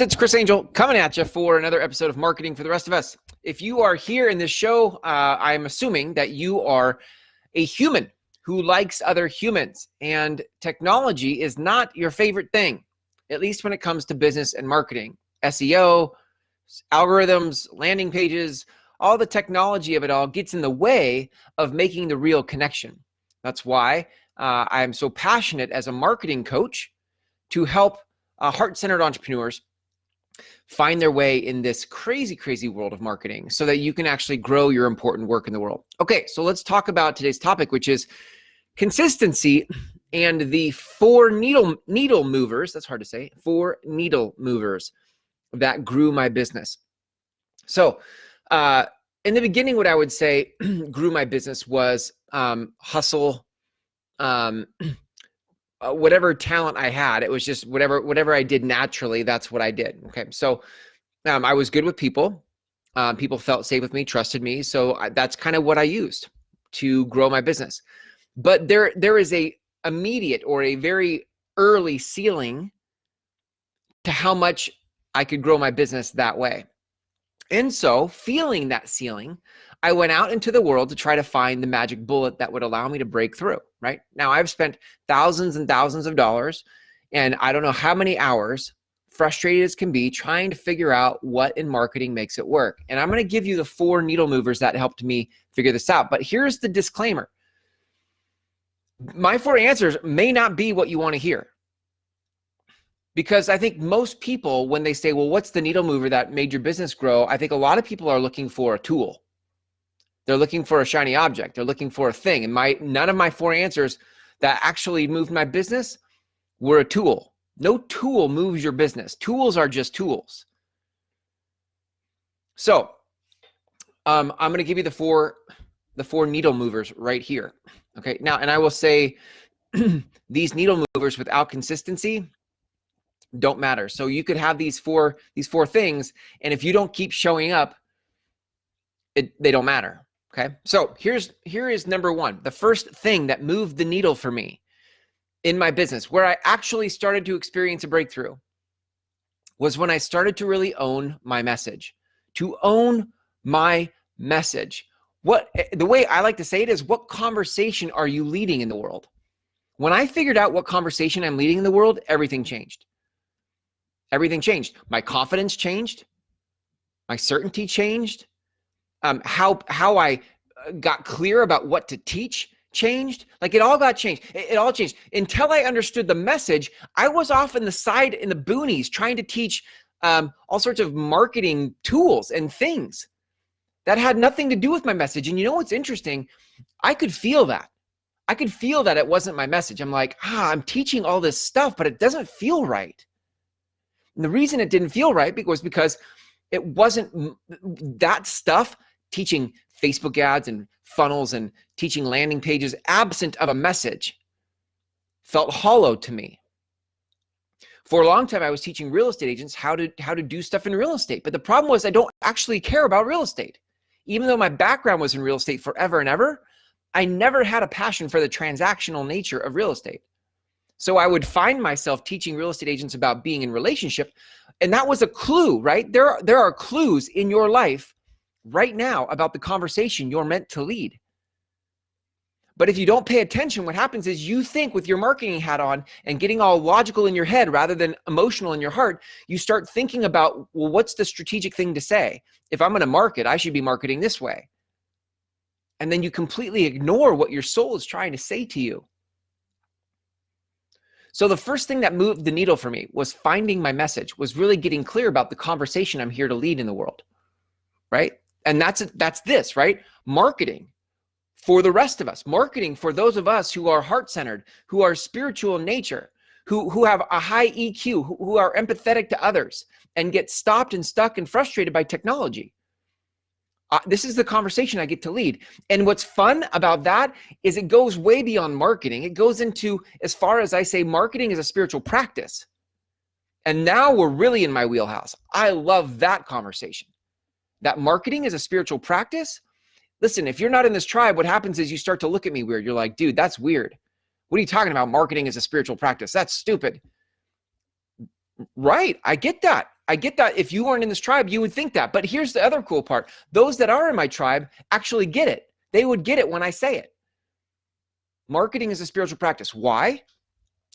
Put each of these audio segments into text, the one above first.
It's Chris Angel coming at you for another episode of Marketing for the Rest of Us. If you are here in this show, I'm assuming that you are a human who likes other humans, and technology is not your favorite thing, at least when it comes to business and marketing. SEO, algorithms, landing pages, all the technology of it all gets in the way of making the real connection. That's why I'm so passionate as a marketing coach to help heart-centered entrepreneurs find their way in this crazy, crazy world of marketing so that you can actually grow your important work in the world. Okay, so let's talk about today's topic, which is consistency and the four needle movers. That's hard to say. 4 needle movers that grew my business. So in the beginning, what I would say grew my business was hustle, whatever talent I had. It was just whatever I did naturally, that's what I did. Okay. So I was good with people. People felt safe with me, trusted me. So that's kind of what I used to grow my business. But there is a immediate or a very early ceiling to how much I could grow my business that way. And so feeling that ceiling, I went out into the world to try to find the magic bullet that would allow me to break through, right? Now I've spent thousands and thousands of dollars and I don't know how many hours, frustrated as can be, trying to figure out what in marketing makes it work. And I'm going to give you the 4 needle movers that helped me figure this out. But here's the disclaimer. My 4 answers may not be what you want to hear. Because I think most people, when they say, well, what's the needle mover that made your business grow? I think a lot of people are looking for a tool. They're looking for a shiny object. They're looking for a thing. And none of my 4 answers that actually moved my business were a tool. No tool moves your business. Tools are just tools. So I'm going to give you the four needle movers right here. Okay. Now, and I will say these needle movers without consistency don't matter. So you could have these four things, and if you don't keep showing up, they don't matter. Okay. So here is number 1. The first thing that moved the needle for me in my business, where I actually started to experience a breakthrough, was when I started to really own my message. To own my message. The way I like to say it is, what conversation are you leading in the world? When I figured out what conversation I'm leading in the world, everything changed. Everything changed. My confidence changed. My certainty changed. How I got clear about what to teach changed. Like it all got changed. It all changed until I understood the message. I was off in the side in the boonies trying to teach all sorts of marketing tools and things that had nothing to do with my message. And you know what's interesting? I could feel that. I could feel that it wasn't my message. I'm like, I'm teaching all this stuff, but it doesn't feel right. And the reason it didn't feel right was because it wasn't that stuff, teaching Facebook ads and funnels and teaching landing pages absent of a message, felt hollow to me. For a long time, I was teaching real estate agents how to do stuff in real estate. But the problem was I don't actually care about real estate. Even though my background was in real estate forever and ever, I never had a passion for the transactional nature of real estate. So I would find myself teaching real estate agents about being in relationship. And that was a clue, right? There are clues in your life right now about the conversation you're meant to lead. But if you don't pay attention, what happens is you think with your marketing hat on and getting all logical in your head rather than emotional in your heart, you start thinking about, well, what's the strategic thing to say? If I'm going to market, I should be marketing this way. And then you completely ignore what your soul is trying to say to you. So the first thing that moved the needle for me was finding my message, was really getting clear about the conversation I'm here to lead in the world, right? And that's this, right? Marketing for the rest of us, marketing for those of us who are heart-centered, who are spiritual in nature, who have a high EQ, who are empathetic to others and get stopped and stuck and frustrated by technology. This is the conversation I get to lead. And what's fun about that is it goes way beyond marketing. It goes into, as far as I say, marketing is a spiritual practice. And now we're really in my wheelhouse. I love that conversation. That marketing is a spiritual practice. Listen, if you're not in this tribe, what happens is you start to look at me weird. You're like, dude, that's weird. What are you talking about? Marketing is a spiritual practice. That's stupid. Right. I get that. I get that if you weren't in this tribe, you would think that. But here's the other cool part. Those that are in my tribe actually get it. They would get it when I say it. Marketing is a spiritual practice. Why?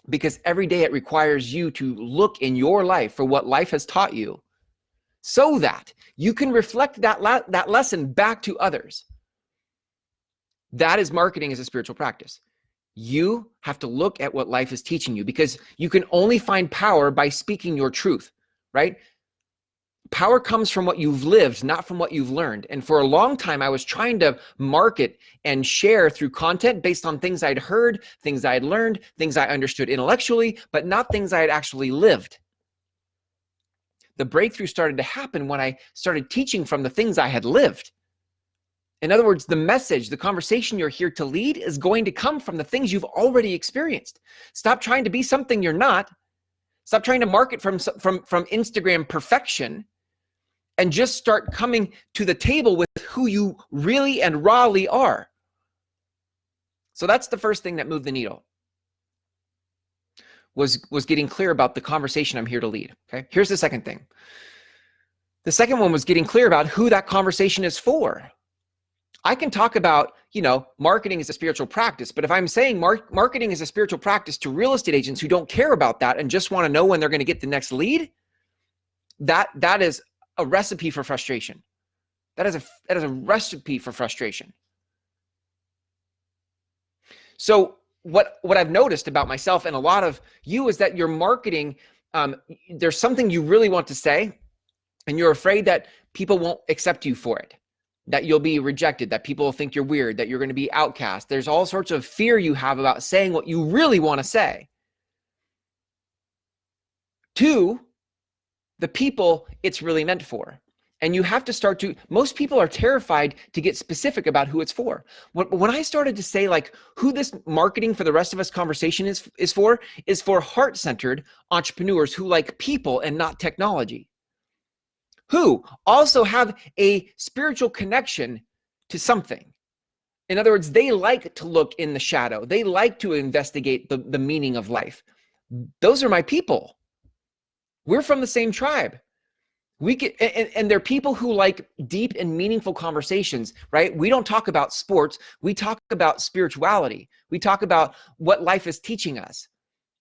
Because every day it requires you to look in your life for what life has taught you so that you can reflect that lesson back to others. That is marketing as a spiritual practice. You have to look at what life is teaching you, because you can only find power by speaking your truth, right? Power comes from what you've lived, not from what you've learned. And for a long time, I was trying to market and share through content based on things I'd heard, things I had learned, things I understood intellectually, but not things I had actually lived. The breakthrough started to happen when I started teaching from the things I had lived. In other words, the message, the conversation you're here to lead is going to come from the things you've already experienced. Stop trying to be something you're not. Stop trying to market from Instagram perfection, and just start coming to the table with who you really and rawly are. So that's the first thing that moved the needle, was getting clear about the conversation I'm here to lead. Okay. Here's the second thing. The second one was getting clear about who that conversation is for. I can talk about, marketing is a spiritual practice, but if I'm saying marketing is a spiritual practice to real estate agents who don't care about that and just want to know when they're going to get the next lead, that is a recipe for frustration. That is a recipe for frustration. So what I've noticed about myself and a lot of you is that your marketing, there's something you really want to say, and you're afraid that people won't accept you for it, that you'll be rejected, that people will think you're weird, that you're going to be outcast. There's all sorts of fear you have about saying what you really want to say to the people it's really meant for. And you have to start to, most people are terrified to get specific about who it's for. When I started to say who this marketing for the rest of us conversation is for heart-centered entrepreneurs who like people and not technology, who also have a spiritual connection to something. In other words, they like to look in the shadow. They like to investigate the meaning of life. Those are my people. We're from the same tribe. And they're people who like deep and meaningful conversations, right? We don't talk about sports. We talk about spirituality. We talk about what life is teaching us.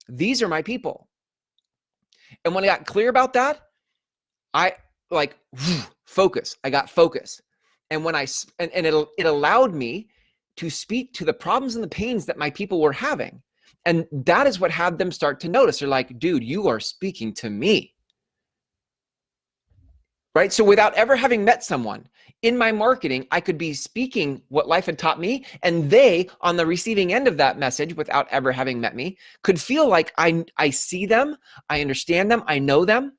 These are my people. And when I got clear about that, I focus. I got focus. And when it allowed me to speak to the problems and the pains that my people were having. And that is what had them start to notice. They're like, dude, you are speaking to me. Right? So without ever having met someone in my marketing, I could be speaking what life had taught me, and they, on the receiving end of that message, without ever having met me, could feel like I see them, I understand them, I know them.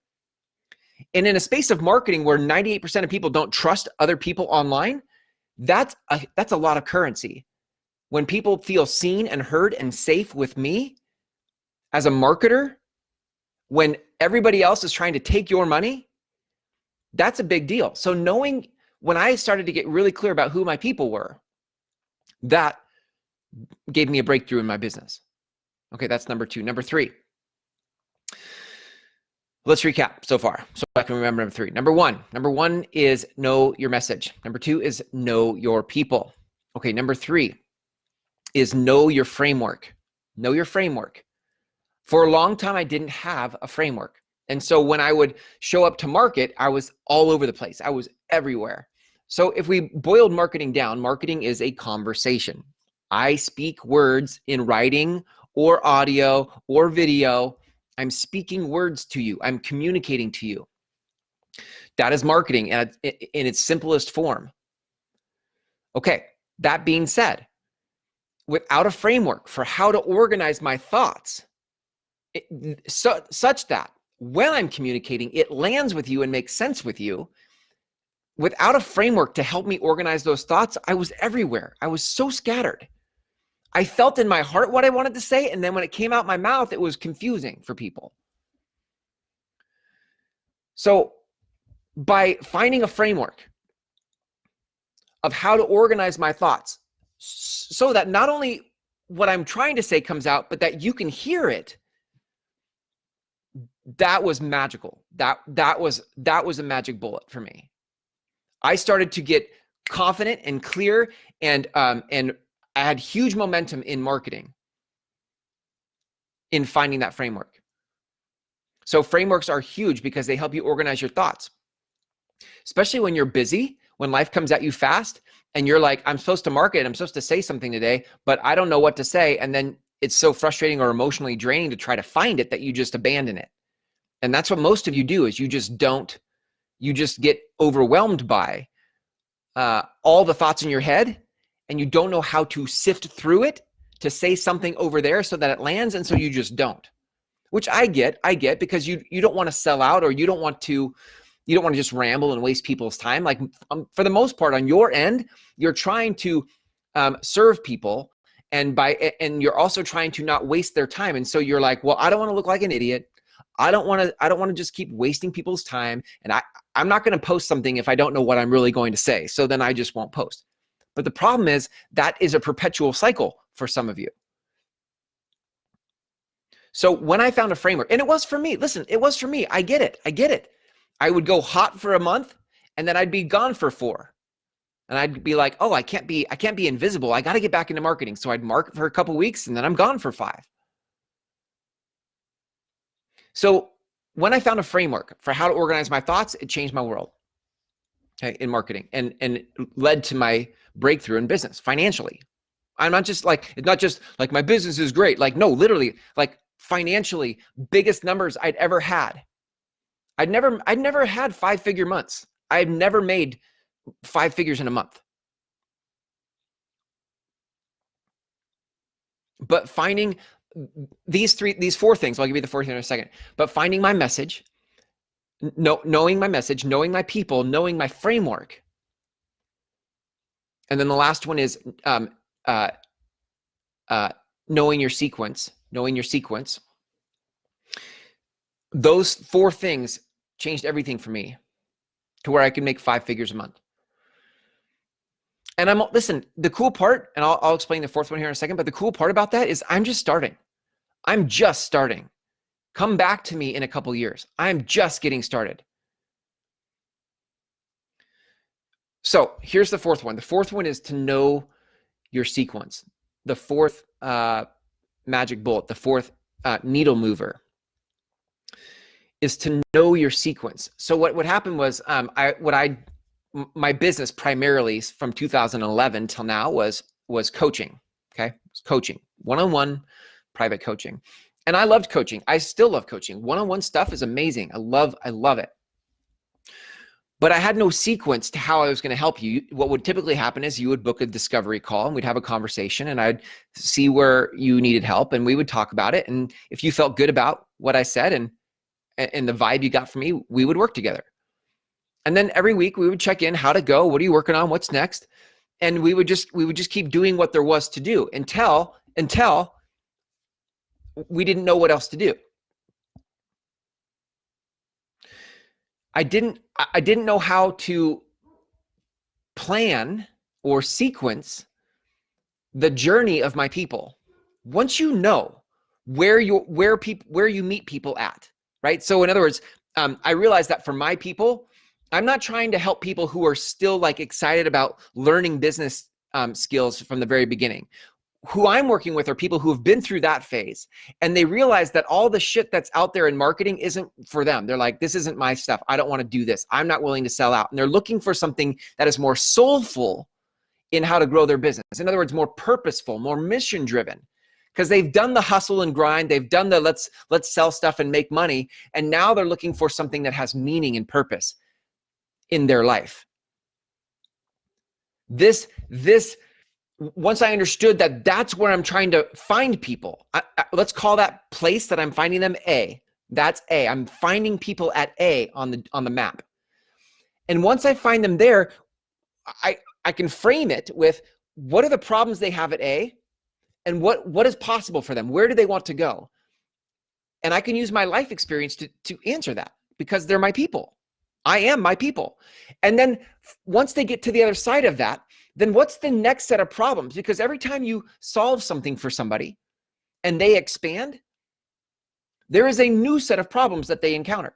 And in a space of marketing where 98% of people don't trust other people online, that's a lot of currency. When people feel seen and heard and safe with me as a marketer, when everybody else is trying to take your money, that's a big deal. So knowing, when I started to get really clear about who my people were, that gave me a breakthrough in my business. Okay, that's number 2. Number 3. Let's recap so far so I can remember number 3. Number one is know your message. Number 2 is know your people. Okay, number 3 is know your framework. Know your framework. For a long time, I didn't have a framework. And so when I would show up to market, I was all over the place. I was everywhere. So if we boiled marketing down, marketing is a conversation. I speak words in writing or audio or video. I'm speaking words to you. I'm communicating to you. That is marketing in its simplest form. Okay, that being said, without a framework for how to organize my thoughts, such that when I'm communicating, it lands with you and makes sense with you. Without a framework to help me organize those thoughts, I was everywhere. I was so scattered. I felt in my heart what I wanted to say, and then when it came out my mouth, it was confusing for people. So by finding a framework of how to organize my thoughts so that not only what I'm trying to say comes out, but that you can hear it, that was magical. That was a magic bullet for me. I started to get confident and clear, and I had huge momentum in marketing in finding that framework. So frameworks are huge because they help you organize your thoughts, especially when you're busy, when life comes at you fast and you're like, I'm supposed to market, I'm supposed to say something today, but I don't know what to say. And then it's so frustrating or emotionally draining to try to find it that you just abandon it. And that's what most of you do, is you just get overwhelmed by all the thoughts in your head, and you don't know how to sift through it to say something over there so that it lands. And so you just don't, which I get because you don't want to sell out, or you don't want to just ramble and waste people's time. Like for the most part on your end, you're trying to serve people, and you're also trying to not waste their time. And so you're like, well, I don't want to look like an idiot. I don't want to just keep wasting people's time. And I'm not going to post something if I don't know what I'm really going to say. So then I just won't post. But the problem is that is a perpetual cycle for some of you. So when I found a framework, and it was for me, listen, it was for me. I get it. I would go hot for a month, and then I'd be gone for 4. And I'd be like, oh, I can't be invisible. I got to get back into marketing. So I'd market for a couple of weeks, and then I'm gone for 5. So when I found a framework for how to organize my thoughts, it changed my world, okay, in marketing, and it led to my breakthrough in business financially. I'm not just like, it's not just like my business is great. Like, no, literally, like financially, biggest numbers I'd ever had. I'd never had 5-figure months. I've never made 5 figures in a month. But finding these 4 things, I'll give you the 4th in a second, but finding my message, knowing my message, knowing my people, knowing my framework. And then the last one is knowing your sequence. Those 4 things changed everything for me to where I could make 5 figures a month. And listen, the cool part, and I'll explain the 4th one here in a second, but the cool part about that is I'm just starting. Come back to me in a couple years. I'm just getting started. So here's the 4th one. The 4th one is to know your sequence. The 4th magic bullet, the 4th needle mover, is to know your sequence. So what happened was my business primarily from 2011 till now was coaching. Okay, coaching, one-on-one private coaching, and I loved coaching. I still love coaching. One-on-one stuff is amazing. I love it. But I had no sequence to how I was going to help you. What would typically happen is you would book a discovery call, and we'd have a conversation, and I'd see where you needed help, and we would talk about it. And if you felt good about what I said and the vibe you got from me, we would work together. And then every week we would check in, how to go, what are you working on, what's next? And we would just keep doing what there was to do until we didn't know what else to do. I didn't know how to plan or sequence the journey of my people. Once you know where you meet people at, right? So in other words, I realized that for my people, I'm not trying to help people who are still like excited about learning business skills from the very beginning. Who I'm working with are people who have been through that phase, and they realize that all the shit that's out there in marketing isn't for them. They're like, this isn't my stuff. I don't want to do this. I'm not willing to sell out. And they're looking for something that is more soulful in how to grow their business. In other words, more purposeful, more mission driven, because they've done the hustle and grind. They've done the let's sell stuff and make money. And now they're looking for something that has meaning and purpose in their life. Once I understood that that's where I'm trying to find people, let's call that place that I'm finding them A. That's A. I'm finding people at A on the map. And once I find them there, I can frame it with what are the problems they have at A, and what is possible for them? Where do they want to go? And I can use my life experience to answer that, because they're my people. I am my people. And then once they get to the other side of that, then what's the next set of problems? Because every time you solve something for somebody and they expand, there is a new set of problems that they encounter.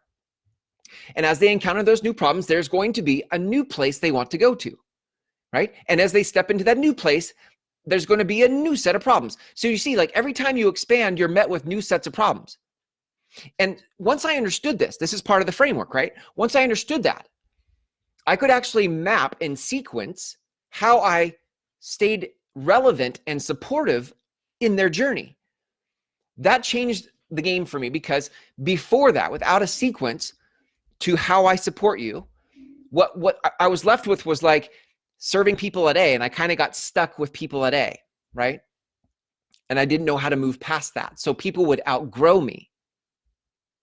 And as they encounter those new problems, there's going to be a new place they want to go to, right? And as they step into that new place, there's going to be a new set of problems. So you see, like every time you expand, you're met with new sets of problems. And once I understood this is part of the framework, right? Once I understood that, I could actually map and sequence how I stayed relevant and supportive in their journey. That changed the game for me, because before that, without a sequence to how I support you, what I was left with was like serving people at A, and I kind of got stuck with people at A, right? And I didn't know how to move past that. So people would outgrow me.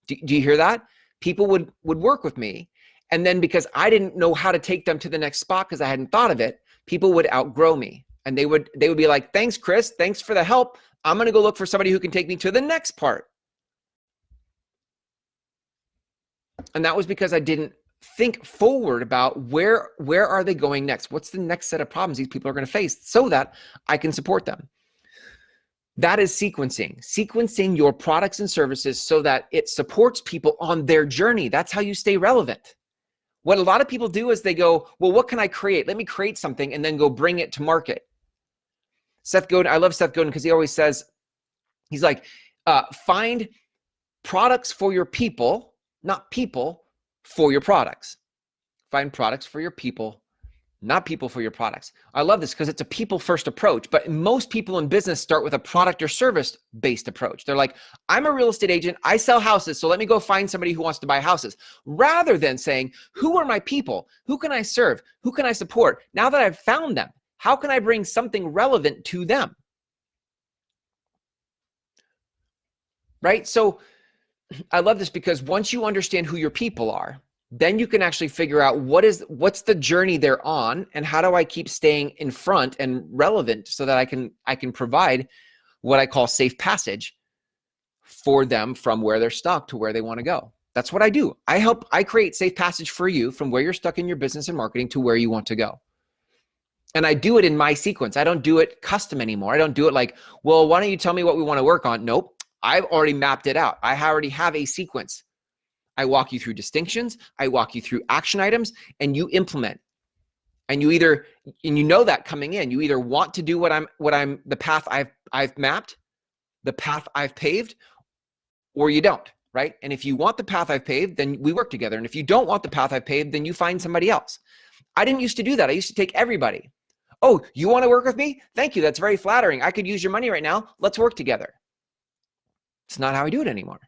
Do you hear that? People would work with me. And then because I didn't know how to take them to the next spot because I hadn't thought of it, people would outgrow me. And they would be like, thanks, Chris. Thanks for the help. I'm going to go look for somebody who can take me to the next part. And that was because I didn't think forward about where are they going next? What's the next set of problems these people are going to face so that I can support them? That is sequencing your products and services so that it supports people on their journey. That's how you stay relevant. What a lot of people do is they go, well, what can I create? Let me create something and then go bring it to market. Seth Godin, I love Seth Godin because he always says, he's like, find products for your people, not people for your products. Find products for your people, not people for your products. I love this because it's a people first approach, but most people in business start with a product or service based approach. They're like, I'm a real estate agent. I sell houses. So let me go find somebody who wants to buy houses, rather than saying, who are my people? Who can I serve? Who can I support? Now that I've found them, how can I bring something relevant to them? Right? So I love this because once you understand who your people are, then you can actually figure out what's the journey they're on and how do I keep staying in front and relevant so that I can provide what I call safe passage for them from where they're stuck to where they want to go. That's what I do. I create safe passage for you from where you're stuck in your business and marketing to where you want to go. And I do it in my sequence. I don't do it custom anymore. I don't do it like, well, why don't you tell me what we want to work on? Nope. I've already mapped it out. I already have a sequence. I walk you through distinctions. I walk you through action items, and you implement. And you know that coming in, you either want to do the path I've mapped, the path I've paved, or you don't, right? And if you want the path I've paved, then we work together. And if you don't want the path I've paved, then you find somebody else. I didn't used to do that. I used to take everybody. Oh, you want to work with me? Thank you. That's very flattering. I could use your money right now. Let's work together. It's not how I do it anymore.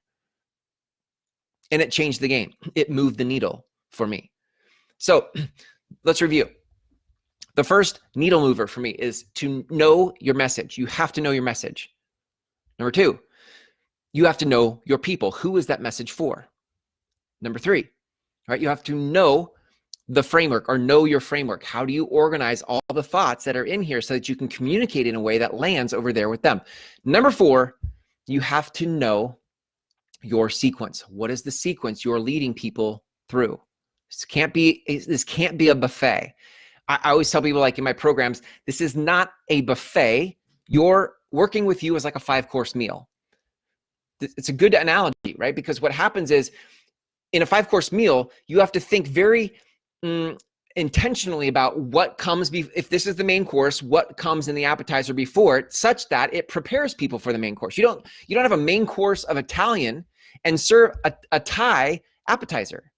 And it changed the game. It moved the needle for me. So let's review. The first needle mover for me is to know your message. You have to know your message. Number two, you have to know your people. Who is that message for? Number three, right? You have to know the framework, or know your framework. How do you organize all the thoughts that are in here so that you can communicate in a way that lands over there with them? Number four, you have to know your sequence. What is the sequence you're leading people through? This can't be a buffet. I always tell people, like in my programs, this is not a buffet. You're working with you as like a 5-course meal. It's a good analogy, right? Because what happens is in a 5-course meal, you have to think very intentionally about what comes, if this is the main course, what comes in the appetizer before it, such that it prepares people for the main course. You don't have a main course of Italian and serve a Thai appetizer,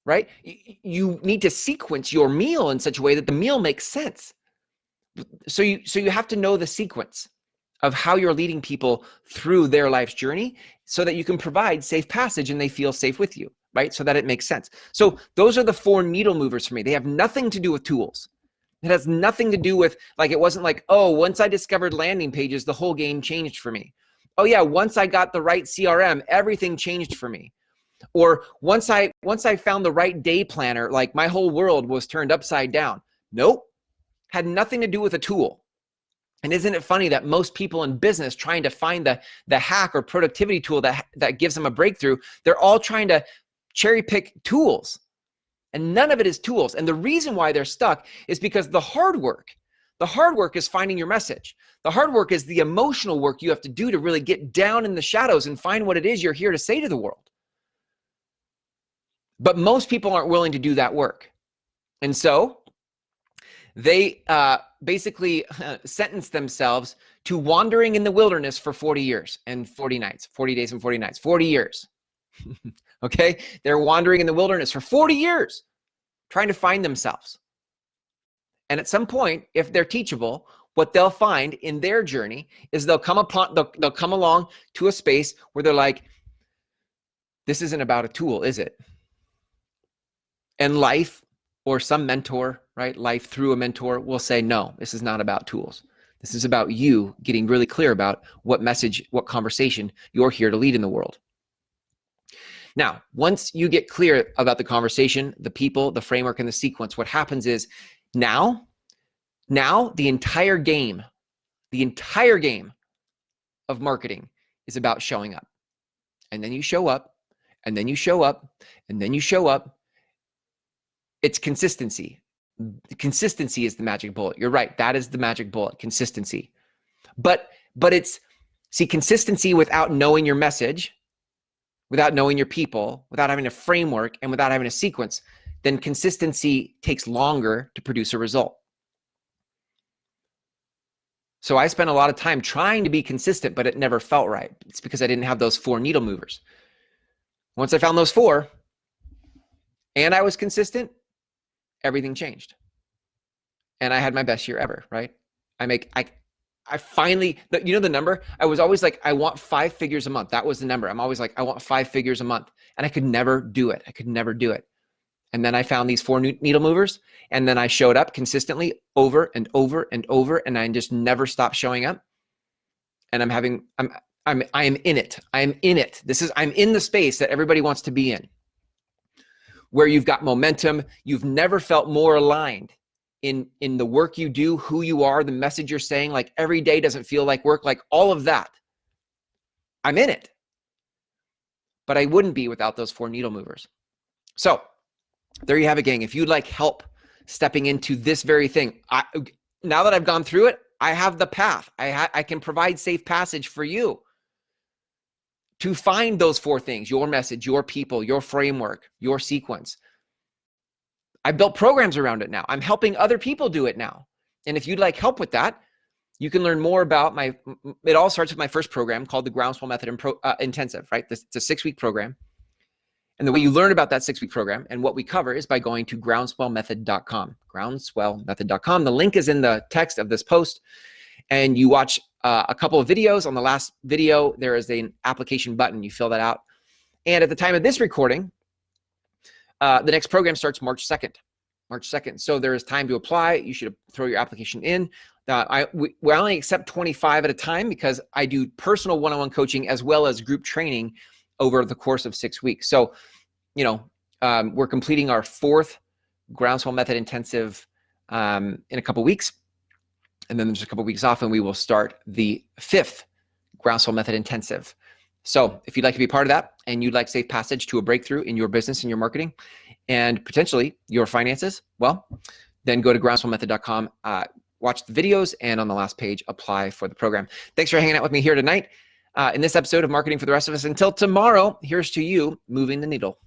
right? You need to sequence your meal in such a way that the meal makes sense. So you have to know the sequence of how you're leading people through their life's journey so that you can provide safe passage and they feel safe with you, right? So that it makes sense. So those are the 4 needle movers for me. They have nothing to do with tools. It has nothing to do with, like, it wasn't like, oh, once I discovered landing pages, the whole game changed for me. Oh yeah, once I got the right CRM, everything changed for me. Or once I found the right day planner, like my whole world was turned upside down. Nope. Had nothing to do with a tool. And isn't it funny that most people in business trying to find the hack or productivity tool that gives them a breakthrough, they're all trying to cherry pick tools, and none of it is tools. And the reason why they're stuck is because the hard work, The hard work is finding your message. The hard work is the emotional work you have to do to really get down in the shadows and find what it is you're here to say to the world. But most people aren't willing to do that work. And so they basically sentence themselves to wandering in the wilderness for 40 years and 40 nights, 40 days and 40 nights, 40 years. Okay? They're wandering in the wilderness for 40 years, trying to find themselves. And at some point, if they're teachable, what they'll find in their journey is they'll come along to a space where they're like, this isn't about a tool, is it? And life, or some mentor, right? Life through a mentor will say, no, this is not about tools. This is about you getting really clear about what message, what conversation you're here to lead in the world. Now, once you get clear about the conversation, the people, the framework, and the sequence, what happens is now the entire game of marketing is about showing up. And then you show up, and then you show up, and then you show up. It's consistency. Consistency is the magic bullet. You're right. That is the magic bullet, consistency. But it's, see, consistency without knowing your message, without knowing your people, without having a framework, and without having a sequence, then consistency takes longer to produce a result. So I spent a lot of time trying to be consistent, but it never felt right. It's because I didn't have those 4 needle movers. Once I found those 4 and I was consistent, everything changed. And I had my best year ever, right? I finally, you know the number? I was always like, I want 5 figures a month. That was the number. I'm always like, I want 5 figures a month. And I could never do it. And then I found these 4 needle movers, and then I showed up consistently over and over and over, and I just never stopped showing up. And I am in it. I'm in the space that everybody wants to be in, where you've got momentum. You've never felt more aligned in the work you do, who you are, the message you're saying. Like every day doesn't feel like work, like all of that. I'm in it. But I wouldn't be without those 4 needle movers. So there you have it, gang. If you'd like help stepping into this very thing, now that I've gone through it, I have the path. I can provide safe passage for you to find those 4 things: your message, your people, your framework, your sequence. I built programs around it now. I'm helping other people do it now. And if you'd like help with that, you can learn more about it all starts with my first program called the Groundswell Method Intensive, right? It's a 6-week program. And the way you learn about that 6-week program and what we cover is by going to groundswellmethod.com, groundswellmethod.com. The link is in the text of this post, and you watch a couple of videos. On the last video, there is an application button. You fill that out. And at the time of this recording, the next program starts March 2nd. So there is time to apply. You should throw your application in. We only accept 25 at a time because I do personal one-on-one coaching as well as group training over the course of 6 weeks. So, we're completing our 4th Groundswell Method Intensive in a couple weeks. And then there's a couple weeks off, and we will start the 5th Groundswell Method Intensive. So if you'd like to be part of that, and you'd like safe passage to a breakthrough in your business and your marketing and potentially your finances, well, then go to groundswellmethod.com, watch the videos, and on the last page, apply for the program. Thanks for hanging out with me here tonight in this episode of Marketing for the Rest of Us. Until tomorrow, here's to you moving the needle.